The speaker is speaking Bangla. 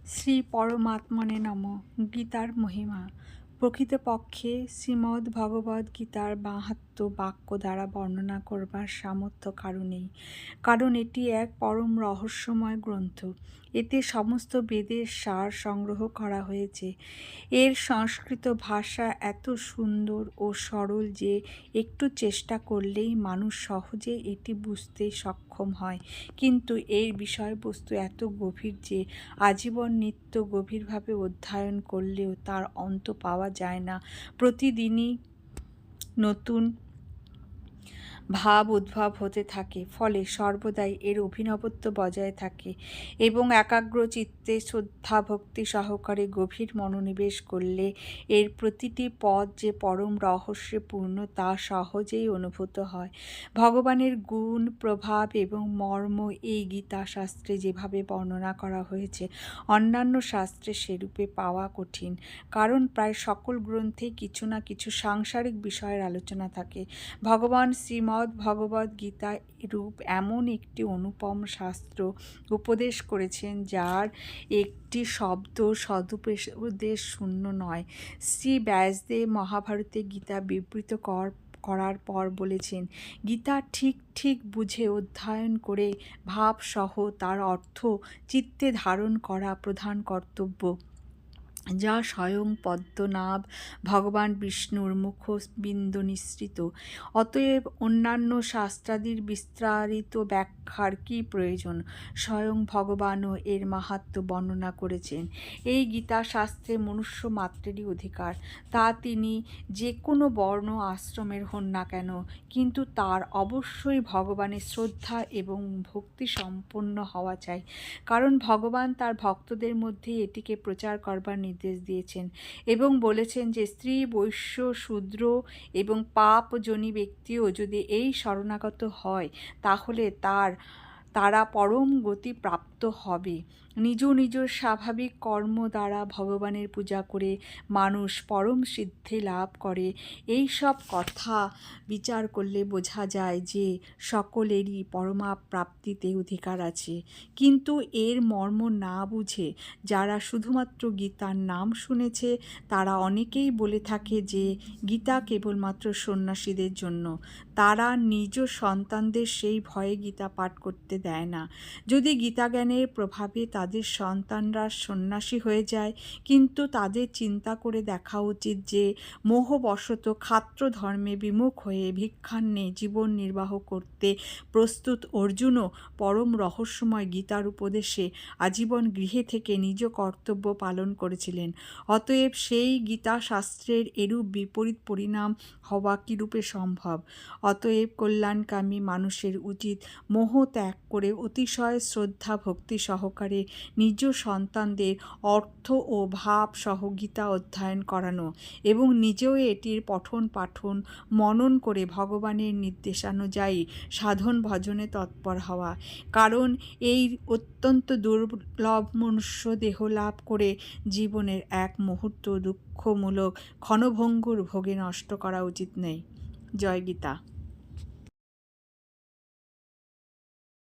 শ্রী পরমাত্মনে নমঃ। গীতার মহিমা। প্রকৃতপক্ষে শ্রীমদ্ ভগবদ্ গীতার মাহাত্ম্য বাক্য দ্বারা বর্ণনা করবার সামর্থ্য কারও নেই, কারণ এটি এক পরম রহস্যময় গ্রন্থ। এতে সমস্ত বেদের সার সংগ্রহ করা হয়েছে। এর সংস্কৃত ভাষা এত সুন্দর ও সরল যে একটু চেষ্টা করলেই মানুষ সহজে এটি বুঝতে সক্ষম হয়, কিন্তু এর বিষয়বস্তু এত গভীর যে আজীবন নিত্য গভীরভাবে অধ্যয়ন করলেও তার অন্ত পাওয়া যায় না। প্রতিদিনই নতুন ভাব উদ্ভব হতে থাকে, ফলে সর্বদাই এর অভিনবত্ব বজায় থাকে এবং একাগ্র চিত্তে শ্রদ্ধা ভক্তি সহকারে গভীর মনোনিবেশ করলে এর প্রতিটি পদ যে পরম রহস্যে পূর্ণ তা সহজেই অনুভূত হয়। ভগবানের গুণ, প্রভাব এবং মর্ম এই গীতা শাস্ত্রে যেভাবে বর্ণনা করা হয়েছে, অন্যান্য শাস্ত্রে সেরূপে পাওয়া কঠিন, কারণ প্রায় সকল গ্রন্থেই কিছু না কিছু সাংসারিক বিষয়ের আলোচনা থাকে। ভগবান শ্রীমদ্ ভগবদ্ গীতা রূপ এমন একটি অনুপম শাস্ত্র উপদেশ করেছেন যার একটি শব্দ সদুপদেশ শূন্য নয়। শ্রী ব্যাসদেব মহাভারতে গীতা বিবৃত করার পর বলেছেন, গীতা ঠিক ঠিক বুঝে অধ্যয়ন করে ভাবসহ তার অর্থ চিত্তে ধারণ করা প্রধান কর্তব্য, যা স্বয়ং পদ্মনাভ ভগবান বিষ্ণুর মুখবিন্দ নিঃসৃত। অতএব অন্যান্য শাস্ত্রাদির বিস্তারিত ব্যাখ্যার কী প্রয়োজন? স্বয়ং ভগবানও এর মাহাত্ম্য বর্ণনা করেছেন। এই গীতা শাস্ত্রে মনুষ্য মাত্রেরই অধিকার, তা তিনি যে কোনো বর্ণ আশ্রমের হন না কেন, কিন্তু তার অবশ্যই ভগবানের শ্রদ্ধা এবং ভক্তি সম্পন্ন হওয়া চাই, কারণ ভগবান তার ভক্তদের মধ্যে এটিকে প্রচার করবার নির্দেশ দিয়েছেন এবং বলেছেন যে স্ত্রী, বৈশ্য, শূদ্র এবং পাপজনী ব্যক্তিও যদি এই শরণাগত হয় তাহলে তারা পরম গতি প্রাপ্ত হবে। নিজ নিজ স্বাভাবিক কর্ম দ্বারা ভগবানের পূজা করে মানুষ পরম সিদ্ধি লাভ করে। এই সব কথা বিচার করলে বোঝা যায় যে সকলেরই পরমাপ্রাপ্তিতে অধিকার আছে, কিন্তু এর মর্ম না বুঝে যারা শুধুমাত্র গীতার নাম শুনেছে তারা অনেকেই বলে থাকে যে গীতা কেবলমাত্র সন্ন্যাসীদের জন্য। তারা নিজ সন্তানদের সেই ভয়ে গীতা পাঠ করতে দেয় না। যদি গীতাজ্ঞানের প্রভাবে তাদের সন্তানরা সন্ন্যাসী হয়ে যায়, কিন্তু তাদের চিন্তা করে দেখা উচিত যে মোহবশত ক্ষাত্র ধর্মে বিমুখ হয়ে ভিক্ষান্নে জীবন নির্বাহ করতে প্রস্তুত অর্জুনও পরম রহস্যময় গীতার উপদেশে আজীবন গৃহে থেকে নিজ কর্তব্য পালন করেছিলেন। অতএব সেই গীতা শাস্ত্রের এরূপ বিপরীত পরিণাম হওয়া কিরূপে সম্ভব? অতএব কল্যাণকামী মানুষের উচিত মোহ ত্যাগ করে অতিশয় শ্রদ্ধা ভক্তি সহকারে নিজ সন্তানদের অর্থ ও ভাব সহ গীতা অধ্যয়ন করানো এবং নিজেও এটির পঠন পাঠন মনন করে ভগবানের নির্দেশানুযায়ী সাধন ভজনে তৎপর হওয়া, কারণ এই অত্যন্ত দুর্লভ মনুষ্য দেহ লাভ করে জীবনের এক মুহূর্ত দুঃখমূলক ক্ষণভঙ্গুর ভোগে নষ্ট করা উচিত নেই। জয় গীতা।